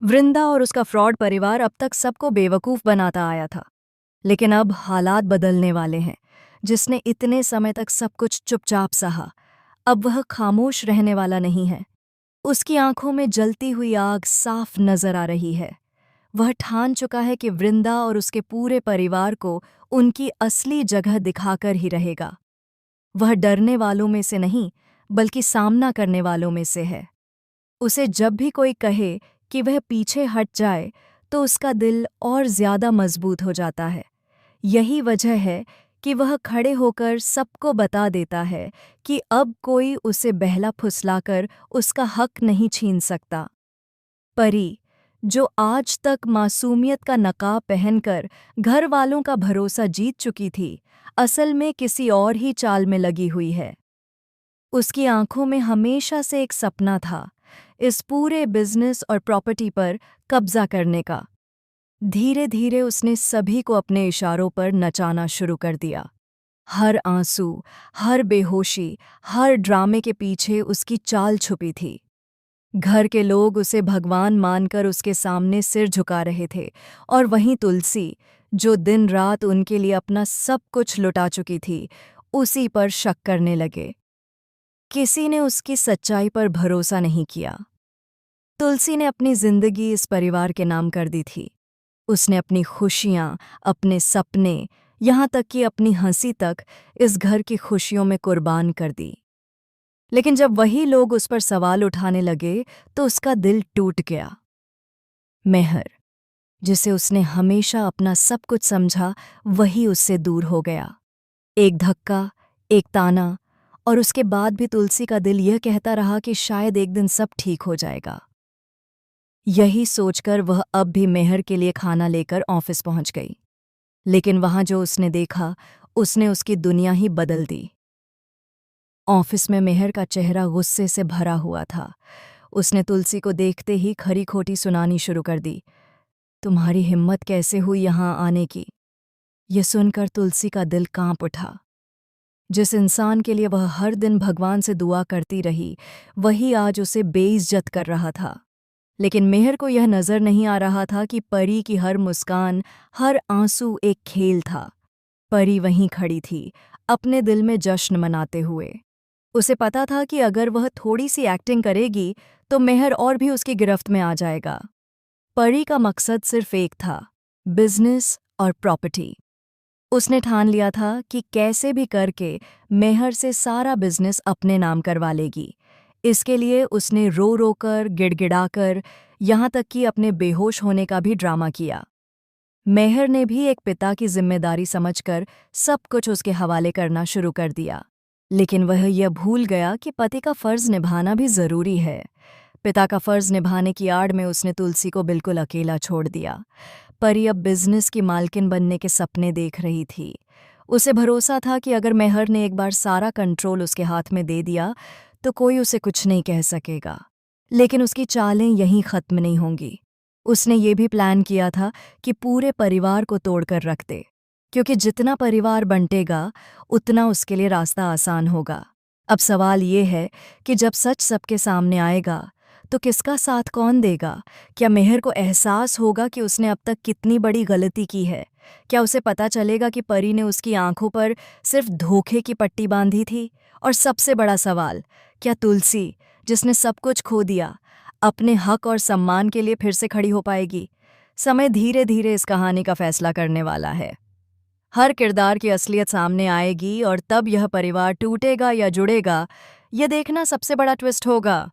वृंदा और उसका फ्रॉड परिवार अब तक सबको बेवकूफ बनाता आया था, लेकिन अब हालात बदलने वाले हैं। जिसने इतने समय तक सब कुछ चुपचाप सहा, अब वह खामोश रहने वाला नहीं है। उसकी आंखों में जलती हुई आग साफ नजर आ रही है। वह ठान चुका है कि वृंदा और उसके पूरे परिवार को उनकी असली जगह दिखाकर ही रहेगा। वह डरने वालों में से नहीं, बल्कि सामना करने वालों में से है। उसे जब भी कोई कहे कि वह पीछे हट जाए, तो उसका दिल और ज्यादा मजबूत हो जाता है। यही वजह है कि वह खड़े होकर सबको बता देता है कि अब कोई उसे बहला फुसलाकर उसका हक नहीं छीन सकता। परी, जो आज तक मासूमियत का नकाब पहनकर घर वालों का भरोसा जीत चुकी थी, असल में किसी और ही चाल में लगी हुई है। उसकी आंखों में हमेशा से एक सपना था, इस पूरे बिजनेस और प्रॉपर्टी पर कब्जा करने का। धीरे धीरे उसने सभी को अपने इशारों पर नचाना शुरू कर दिया। हर आंसू, हर बेहोशी, हर ड्रामे के पीछे उसकी चाल छुपी थी। घर के लोग उसे भगवान मानकर उसके सामने सिर झुका रहे थे, और वहीं तुलसी, जो दिन रात उनके लिए अपना सब कुछ लुटा चुकी थी, उसी पर शक करने लगे। किसी ने उसकी सच्चाई पर भरोसा नहीं किया। तुलसी ने अपनी जिंदगी इस परिवार के नाम कर दी थी। उसने अपनी खुशियां, अपने सपने, यहाँ तक कि अपनी हंसी तक इस घर की खुशियों में कुर्बान कर दी। लेकिन जब वही लोग उस पर सवाल उठाने लगे, तो उसका दिल टूट गया। मेहर, जिसे उसने हमेशा अपना सब कुछ समझा, वही उससे दूर हो गया। एक धक्का, एक ताना, और उसके बाद भी तुलसी का दिल यह कहता रहा कि शायद एक दिन सब ठीक हो जाएगा। यही सोचकर वह अब भी मेहर के लिए खाना लेकर ऑफिस पहुंच गई। लेकिन वहां जो उसने देखा, उसने उसकी दुनिया ही बदल दी। ऑफिस में मेहर का चेहरा गुस्से से भरा हुआ था। उसने तुलसी को देखते ही खरी खोटी सुनानी शुरू कर दी। तुम्हारी हिम्मत कैसे हुई यहाँ आने की? यह सुनकर तुलसी का दिल कांप उठा। जिस इंसान के लिए वह हर दिन भगवान से दुआ करती रही, वही आज उसे बेइज्जत कर रहा था। लेकिन मेहर को यह नजर नहीं आ रहा था कि परी की हर मुस्कान, हर आंसू एक खेल था। परी वहीं खड़ी थी, अपने दिल में जश्न मनाते हुए। उसे पता था कि अगर वह थोड़ी सी एक्टिंग करेगी, तो मेहर और भी उसकी गिरफ्त में आ जाएगा। परी का मकसद सिर्फ एक था, बिजनेस और प्रॉपर्टी। उसने ठान लिया था कि कैसे भी करके मेहर से सारा बिजनेस अपने नाम करवा लेगी। इसके लिए उसने रो रो कर, गिड़गिड़ाकर, यहाँ तक कि अपने बेहोश होने का भी ड्रामा किया। मेहर ने भी एक पिता की जिम्मेदारी समझकर सब कुछ उसके हवाले करना शुरू कर दिया। लेकिन वह यह भूल गया कि पति का फर्ज निभाना भी जरूरी है। पिता का फर्ज निभाने की आड़ में उसने तुलसी को बिल्कुल अकेला छोड़ दिया। परी अब बिजनेस की मालकिन बनने के सपने देख रही थी। उसे भरोसा था कि अगर मेहर ने एक बार सारा कंट्रोल उसके हाथ में दे दिया, तो कोई उसे कुछ नहीं कह सकेगा। लेकिन उसकी चालें यहीं खत्म नहीं होंगी। उसने ये भी प्लान किया था कि पूरे परिवार को तोड़कर रख दे, क्योंकि जितना परिवार बंटेगा, उतना उसके लिए रास्ता आसान होगा। अब सवाल ये है कि जब सच सबके सामने आएगा, तो किसका साथ कौन देगा? क्या मेहर को एहसास होगा कि उसने अब तक कितनी बड़ी गलती की है? क्या उसे पता चलेगा कि परी ने उसकी आंखों पर सिर्फ धोखे की पट्टी बांधी थी? और सबसे बड़ा सवाल, क्या तुलसी, जिसने सब कुछ खो दिया, अपने हक और सम्मान के लिए फिर से खड़ी हो पाएगी? समय धीरे धीरे इस कहानी का फैसला करने वाला है। हर किरदार की असलियत सामने आएगी, और तब यह परिवार टूटेगा या जुड़ेगा, यह देखना सबसे बड़ा ट्विस्ट होगा।